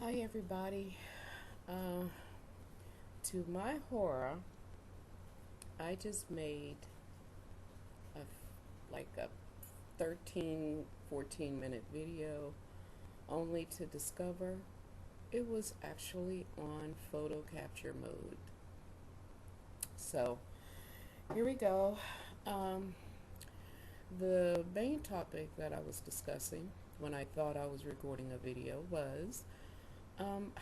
Hi everybody. Uh, to my horror, I just made like a 13, 14-minute video only to discover it was actually on photo capture mode. So here we go. Um, the main topic that I was discussing when I thought I was recording a video was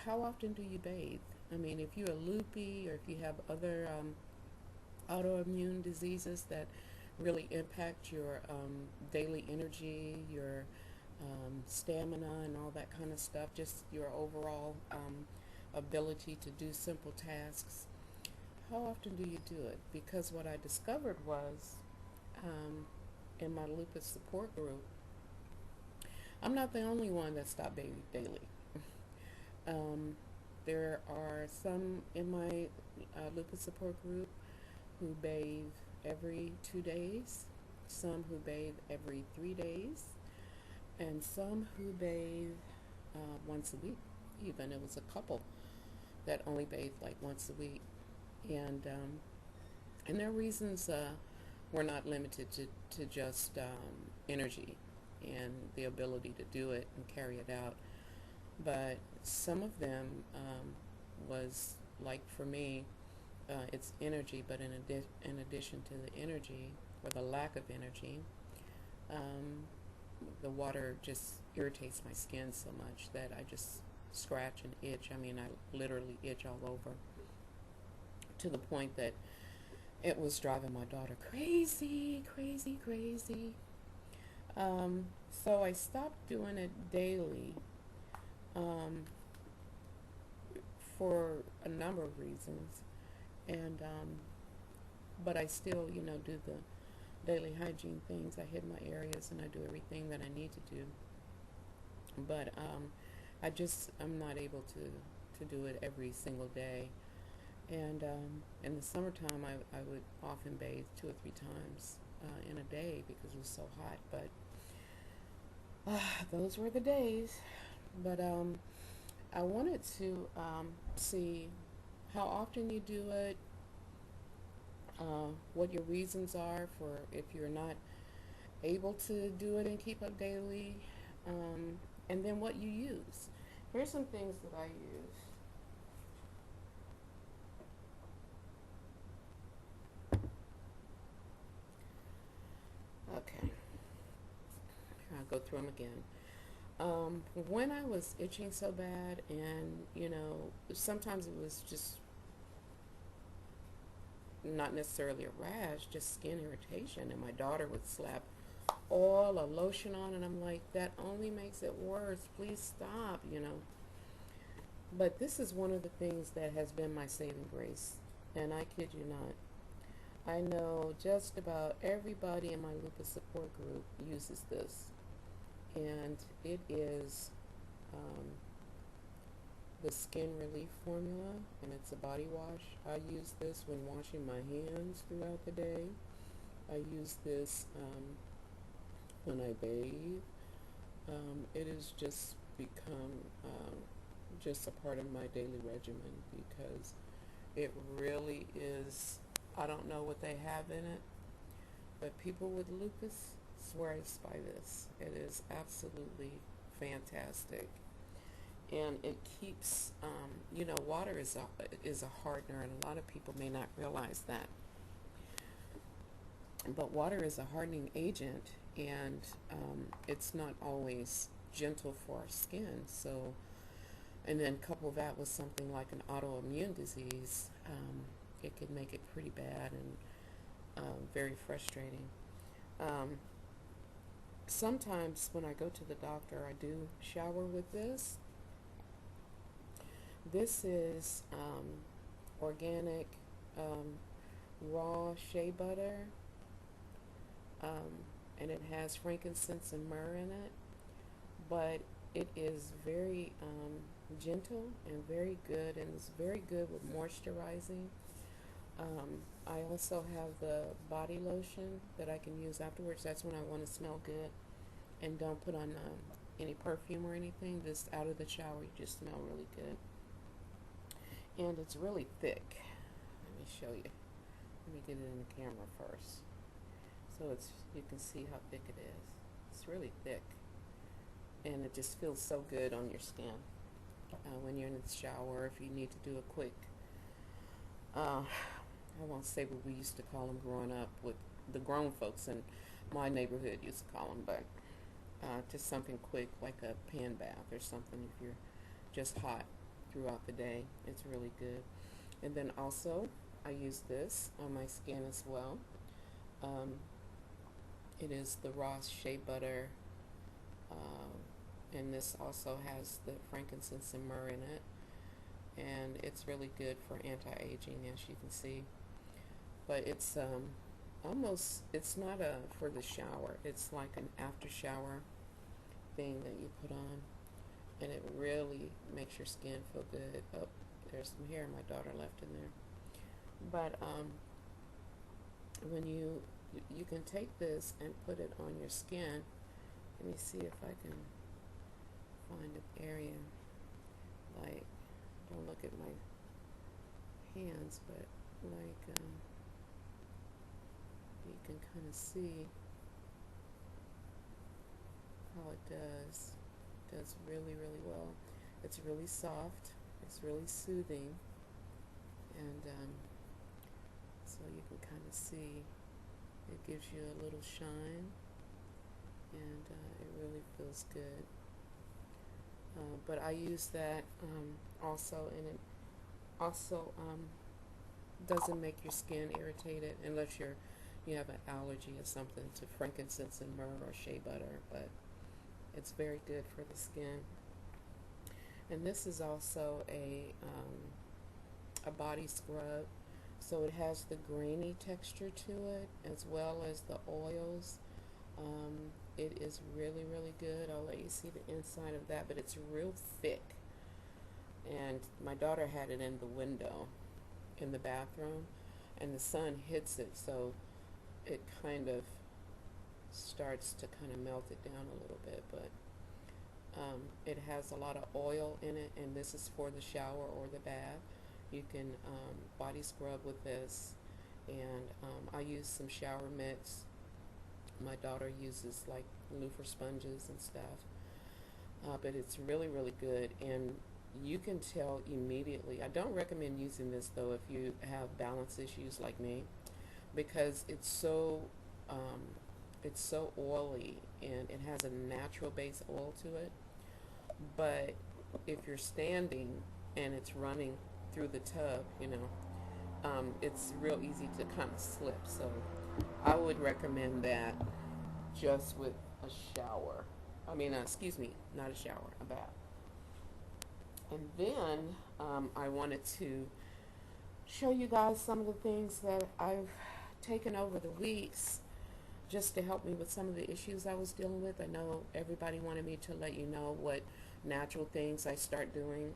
how often do you bathe? I mean, if you're a loopy or if you have other autoimmune diseases that really impact your daily energy, your stamina, and all that kind of stuff, just your overall ability to do simple tasks, how often do you do it? Because what I discovered was um, in my lupus support group, I'm not the only one that stopped bathing daily. Um, there are some in my lupus support group who bathe every 2 days, some who bathe every 3 days, and some who bathe once a week. Even it was a couple that only bathed like once a week, and their reasons were not limited to just energy and the ability to do it and carry it out. But some of them was like for me, it's energy, but in addition to the energy or the lack of energy, um, the water just irritates my skin so much that I just scratch and itch. I mean, I literally itch all over to the point that it was driving my daughter crazy, crazy, crazy. So I stopped doing it daily um, for a number of reasons, and but I still, do the daily hygiene things. I hit my areas and I do everything that I need to do. But I'm not able to do it every single day. And in the summertime, I would often bathe 2 or 3 times in a day because it was so hot. But those were the days. But I wanted to see how often you do it, what your reasons are for if you're not able to do it and keep up daily, and then what you use. Here's some things that I use. Okay, I'll go through them again. When I was itching so bad, and sometimes it was just not necessarily a rash, just skin irritation, and my daughter would slap oil or lotion on, and I'm like, that only makes it worse. Please stop. But this is one of the things that has been my saving grace, and I kid you not. I know just about everybody in my lupus support group uses this, and it is um, the Skin Relief Formula, and it's a body wash. I use this when washing my hands throughout the day. I use this when I bathe. It has just become just a part of my daily regimen because it really is. I don't know what they have in it, but people with lupus swear by this. It is absolutely fantastic, and it keeps. Water is a hardener, and a lot of people may not realize that. But water is a hardening agent, and it's not always gentle for our skin. So, and then couple that with something like an autoimmune disease, it can make it pretty bad and very frustrating. Um, Sometimes when I go to the doctor, I do shower with this. This is organic raw shea butter, and it has frankincense and myrrh in it, but it is very gentle and very good, and it's very good with moisturizing. I also have the body lotion that I can use afterwards. That's when I want to smell good and don't put on any perfume or anything. This out of the shower, you just smell really good. And it's really thick. Let me show you. Let me get it in the camera first. So you can see how thick it is. It's really thick. And it just feels so good on your skin. When you're in the shower, if you need to do a quick, I won't say what we used to call them growing up, with the grown folks in my neighborhood used to call them, but just something quick like a pan bath or something if you're just hot throughout the day. It's really good. And then also I use this on my skin as well. It is the raw shea butter, and this also has the frankincense and myrrh in it, and it's really good for anti-aging, as you can see. But it's almost, it's not for the shower, it's like an after shower thing that you put on, and it really makes your skin feel good. Oh, there's some hair my daughter left in there. But when you can take this and put it on your skin. Let me see if I can find an area, like, don't look at my hands, but like you can kind of see how it does. It does really, really well. It's really soft, it's really soothing, and so you can kind of see it gives you a little shine, and it really feels good. But I use that also, and it also doesn't make your skin irritated unless you have an allergy or something to frankincense and myrrh or shea butter, but it's very good for the skin. And this is also a body scrub, so it has the grainy texture to it as well as the oils. It is really, really good. I'll let you see the inside of that, but it's real thick. And my daughter had it in the window in the bathroom, and the sun hits it, so it kind of starts to kind of melt it down a little bit. But it has a lot of oil in it, and this is for the shower or the bath. You can body scrub with this, and I use some shower mitts. My daughter uses like loofah sponges and stuff, but it's really, really good, and you can tell immediately. I don't recommend using this though if you have balance issues like me, because it's so oily, and it has a natural base oil to it. But if you're standing and it's running through the tub, it's real easy to kind of slip. So I would recommend that just with a shower. I mean, excuse me, not a shower, a bath. And then I wanted to show you guys some of the things that I've taken over the weeks just to help me with some of the issues I was dealing with. I know everybody wanted me to let you know what natural things I start doing.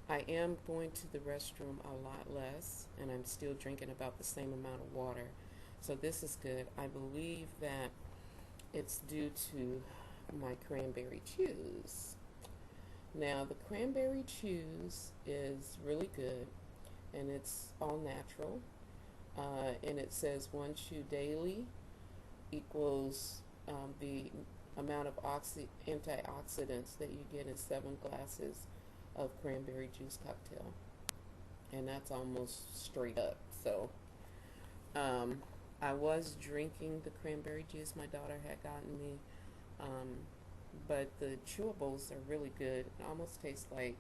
I am going to the restroom a lot less, and I'm still drinking about the same amount of water. So this is good. I believe that it's due to my cranberry chews. Now, the cranberry chews is really good, and it's all natural. And it says 1 chew daily equals the amount of antioxidants that you get in 7 glasses of cranberry juice cocktail, and that's almost straight up. So I was drinking the cranberry juice my daughter had gotten me, but the chewables are really good. It almost tastes like,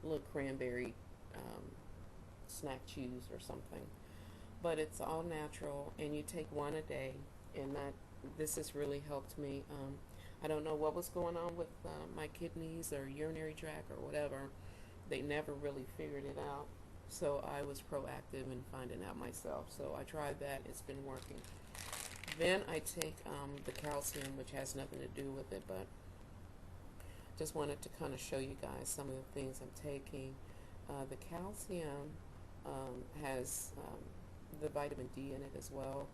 little cranberry snack chews or something, but it's all natural, and you take 1 a day, and this has really helped me. I don't know what was going on with my kidneys or urinary tract or whatever. They never really figured it out, so I was proactive in finding out myself. So I tried that. It's been working. Then I take the calcium, which has nothing to do with it, but just wanted to kind of show you guys some of the things I'm taking. The calcium has the vitamin D in it as well.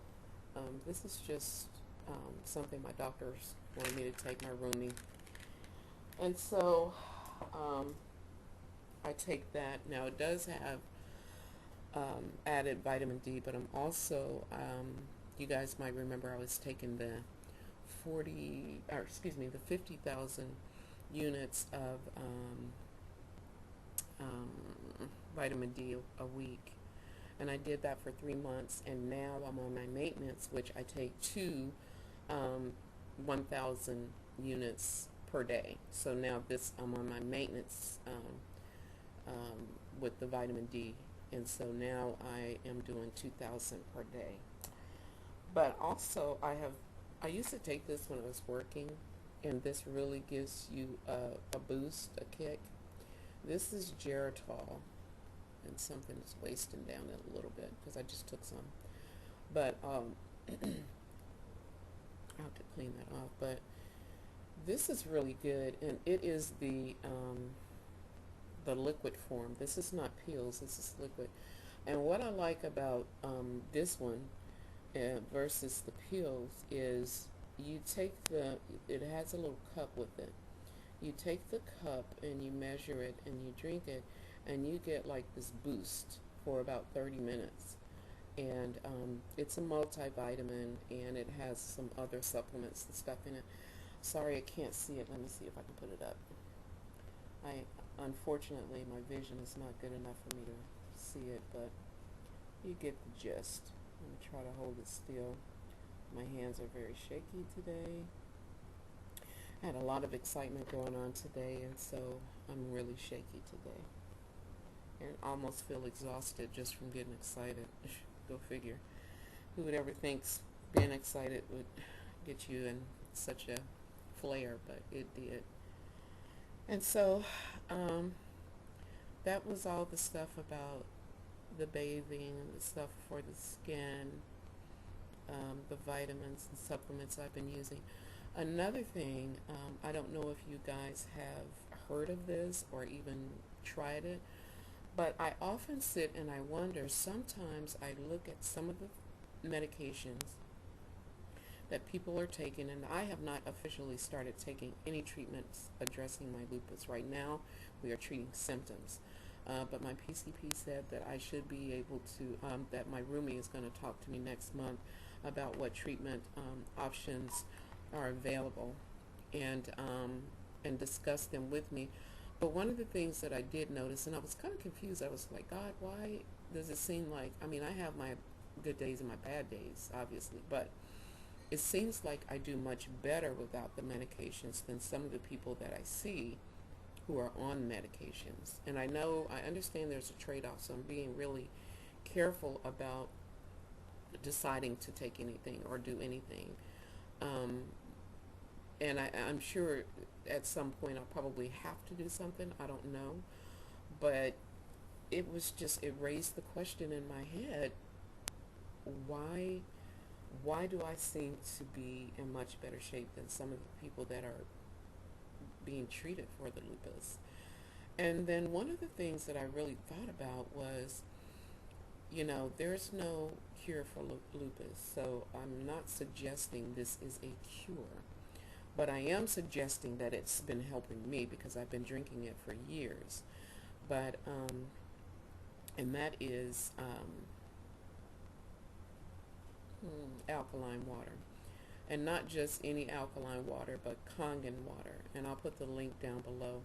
This is just something my doctors wanted me to take, my roomie. And so I take that. Now it does have added vitamin D, but I'm also, you guys might remember I was taking the 50,000 units of vitamin D a week. And I did that for 3 months, and now I'm on my maintenance, which I take 1,000 units per day. So now I'm on my maintenance with the vitamin D, and so now I am doing 2,000 per day. But also I used to take this when I was working, and this really gives you a boost, a kick. This is Geritol, and something is wasting down it a little bit because I just took some. But I'll have to clean that off. But this is really good, and it is the liquid form. This is not pills. This is liquid. And what I like about this one versus the pills is you take it has a little cup with it. You take the cup and you measure it and you drink it, and you get like this boost for about 30 minutes. And it's a multivitamin, and it has some other supplements and stuff in it. Sorry, I can't see it. Let me see if I can put it up. Unfortunately, my vision is not good enough for me to see it, but you get the gist. I'm going to try to hold it still. My hands are very shaky today. I had a lot of excitement going on today, and so I'm really shaky today. And almost feel exhausted just from getting excited. Go figure. Who would ever think being excited would get you in such a flare, but it did. And so that was all the stuff about the bathing and the stuff for the skin, the vitamins and supplements I've been using. Another thing, I don't know if you guys have heard of this or even tried it, but I often sit and I wonder, sometimes I look at some of the medications that people are taking, and I have not officially started taking any treatments addressing my lupus. Right now, we are treating symptoms. But my PCP said that I should be able to, that my roomie is going to talk to me next month about what treatment options are available, and discuss them with me. But one of the things that I did notice, and I was kind of confused, I was like, God, why does it seem like, I mean, I have my good days and my bad days, obviously, but it seems like I do much better without the medications than some of the people that I see who are on medications. And I understand there's a trade-off, so I'm being really careful about deciding to take anything or do anything. And I'm sure at some point I'll probably have to do something. I don't know. But it raised the question in my head, why do I seem to be in much better shape than some of the people that are being treated for the lupus? And then one of the things that I really thought about was, there's no cure for lupus, so I'm not suggesting this is a cure, but I am suggesting that it's been helping me because I've been drinking it for years. But and that is alkaline water. And not just any alkaline water, but Kangen water. And I'll put the link down below.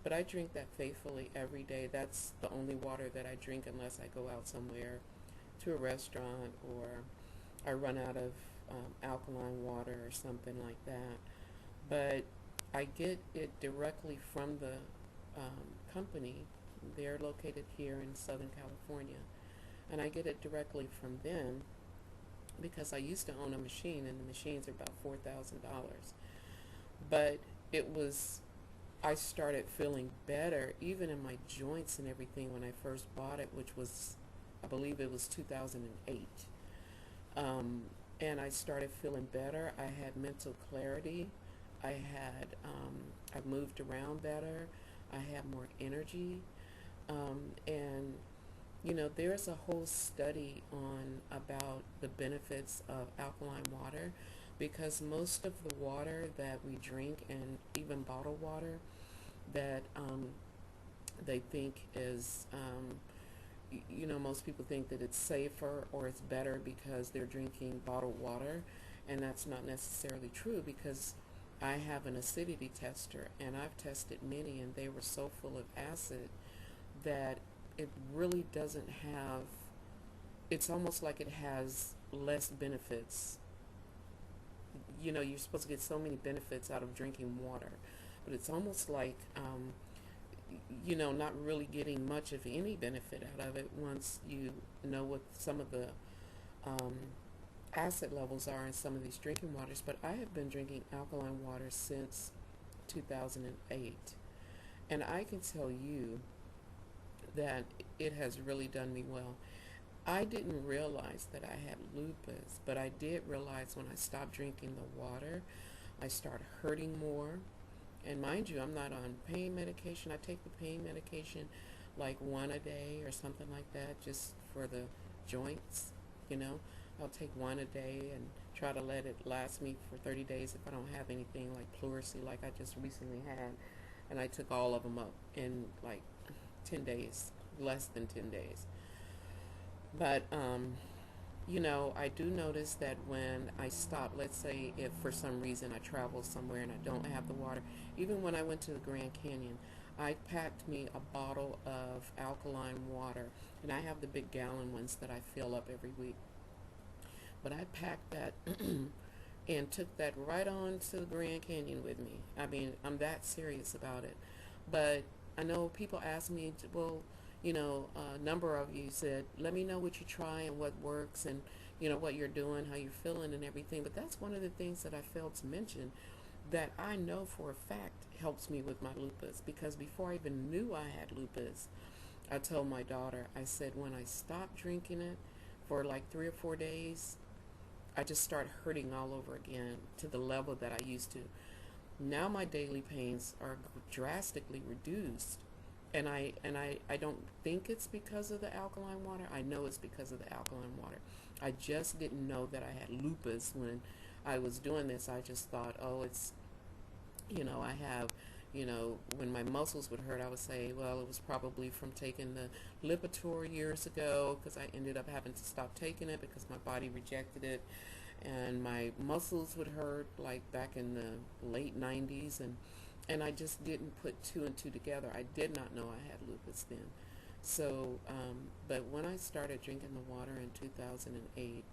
But I drink that faithfully every day. That's the only water that I drink unless I go out somewhere to a restaurant or I run out of alkaline water or something like that. But I get it directly from the company. They're located here in Southern California. And I get it directly from them, because I used to own a machine, and the machines are about $4,000. But I started feeling better, even in my joints and everything, when I first bought it, which was, I believe it was 2008. And I started feeling better. I had mental clarity. I moved around better. I had more energy. And there's a whole study about the benefits of alkaline water, because most of the water that we drink, and even bottled water that they think is, most people think that it's safer or it's better because they're drinking bottled water, and that's not necessarily true, because I have an acidity tester, and I've tested many, and they were so full of acid that it really doesn't have, it's almost like it has less benefits. You're supposed to get so many benefits out of drinking water, but it's almost like, not really getting much of any benefit out of it once you know what some of the um, acid levels are in some of these drinking waters. But I have been drinking alkaline water since 2008, and I can tell you that it has really done me well. I didn't realize that I had lupus, but I did realize when I stopped drinking the water, I started hurting more. And mind you, I'm not on pain medication. I take the pain medication like one a day or something like that, just for the joints, you know. I'll take one a day and try to let it last me for 30 days if I don't have anything like pleurisy like I just recently had. And I took all of them up in like 10 days, less than 10 days. But, I do notice that when I stop, let's say if for some reason I travel somewhere and I don't have the water, even when I went to the Grand Canyon, I packed me a bottle of alkaline water, and I have the big gallon ones that I fill up every week. But I packed that and took that right on to the Grand Canyon with me. I mean, I'm that serious about it. But I know people ask me, well, a number of you said, let me know what you try and what works, and, what you're doing, how you're feeling and everything. But that's one of the things that I failed to mention that I know for a fact helps me with my lupus, because before I even knew I had lupus, I told my daughter, I said, when I stopped drinking it for like 3 or 4 days, I just start hurting all over again to the level that I used to. Now my daily pains are drastically reduced. And I don't think it's because of the alkaline water. I know it's because of the alkaline water. I just didn't know that I had lupus when I was doing this. I just thought, oh, it's, I have, when my muscles would hurt, I would say, well, it was probably from taking the Lipitor years ago, because I ended up having to stop taking it because my body rejected it. And my muscles would hurt like back in the late 90s, and I just didn't put two and two together. I did not know I had lupus then. So, but when I started drinking the water in 2008,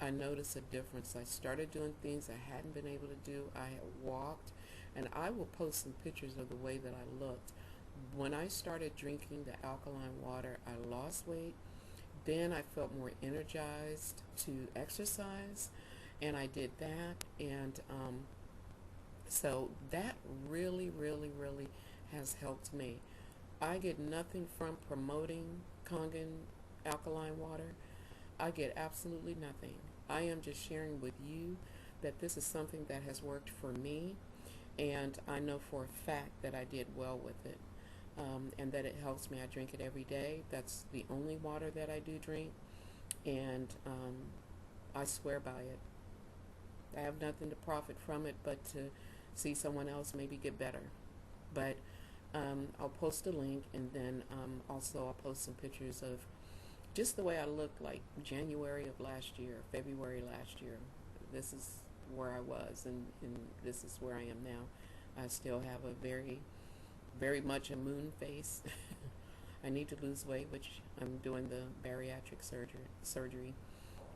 I noticed a difference. I started doing things I hadn't been able to do. I had walked, and I will post some pictures of the way that I looked. When I started drinking the alkaline water, I lost weight. Then I felt more energized to exercise, and I did that, and so that really, really, really has helped me. I get nothing from promoting Kangen alkaline water. I get absolutely nothing. I am just sharing with you that this is something that has worked for me, and I know for a fact that I did well with it, and that it helps me. I drink it every day. That's the only water that I do drink, and I swear by it. I have nothing to profit from it but to see someone else maybe get better. But I'll post a link, and then also I'll post some pictures of just the way I looked like January of last year, February last year. This is where I was, and this is where I am now. I still have a very, very much a moon face. I need to lose weight, which I'm doing the bariatric surgery.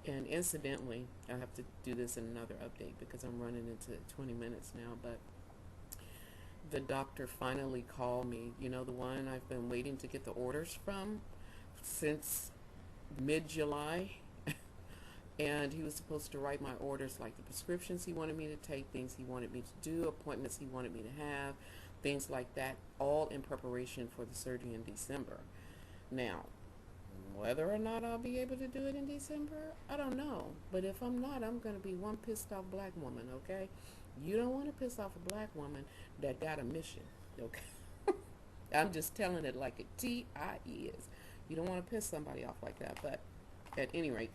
And incidentally, I have to do this in another update because I'm running into 20 minutes now, but the doctor finally called me, the one I've been waiting to get the orders from since mid-July. And he was supposed to write my orders, like the prescriptions he wanted me to take, things he wanted me to do, appointments he wanted me to have, things like that, all in preparation for the surgery in December. Now, whether or not I'll be able to do it in December, I don't know. But if I'm not, I'm going to be one pissed off black woman, okay? You don't want to piss off a black woman that got a mission, okay? I'm just telling it like a T.I. is. You don't want to piss somebody off like that. But at any rate,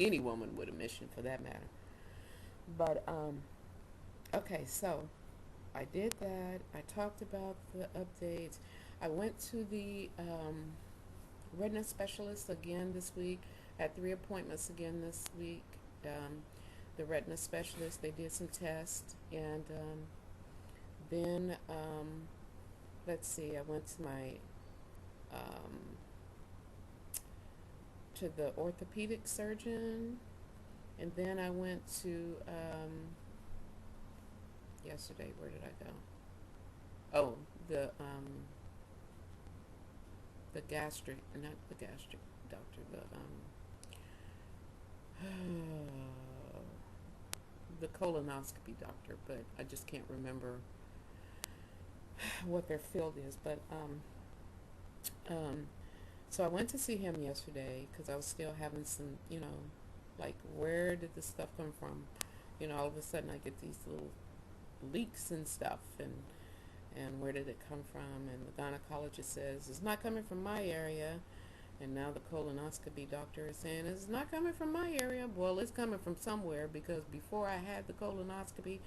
any woman with a mission for that matter. But okay, so I did that. I talked about the updates. I went to the retina specialist again this week. Had 3 appointments again this week. The retina specialist, they did some tests, and then let's see, I went to my to the orthopedic surgeon, and then I went to yesterday. Where did I go? Oh, the gastric, not the gastric doctor, the colonoscopy doctor, but I just can't remember what their field is. But so I went to see him yesterday because I was still having some, like, where did this stuff come from? All of a sudden I get these little leaks and stuff, and where did it come from? And the gynecologist says it's not coming from my area, and now the colonoscopy doctor is saying it's not coming from my area. Well, it's coming from somewhere, because before I had the colonoscopy,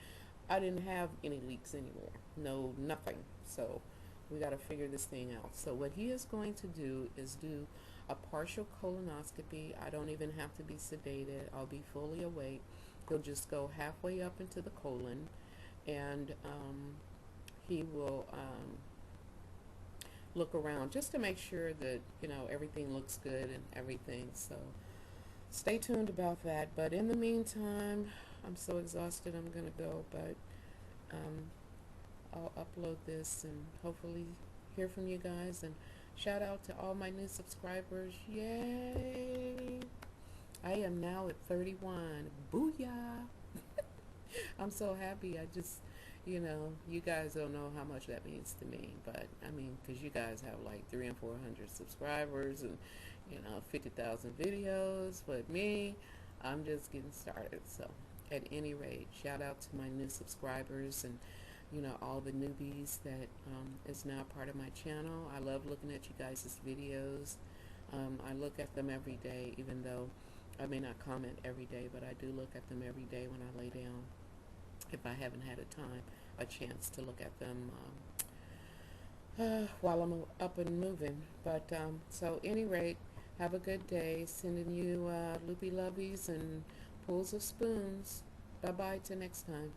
I didn't have any leaks anymore. No, nothing. So we got to figure this thing out. So what he is going to do is do a partial colonoscopy. I don't even have to be sedated. I'll be fully awake. He'll just go halfway up into the colon, and he will look around just to make sure that everything looks good and everything. So stay tuned about that. But in the meantime, I'm so exhausted. I'm gonna go, but I'll upload this and hopefully hear from you guys. And shout out to all my new subscribers. Yay! I am now at 31. Booyah! I'm so happy. I just, you guys don't know how much that means to me. But, I mean, because you guys have like 300 and 400 subscribers and, 50,000 videos. But me, I'm just getting started. So, at any rate, shout out to my new subscribers and, all the newbies that is now part of my channel. I love looking at you guys' videos. I look at them every day, even though I may not comment every day, but I do look at them every day when I lay down, if I haven't had a chance to look at them while I'm up and moving. But so any rate, have a good day. Sending you loopy loveys and pools of spoons. Bye bye till next time.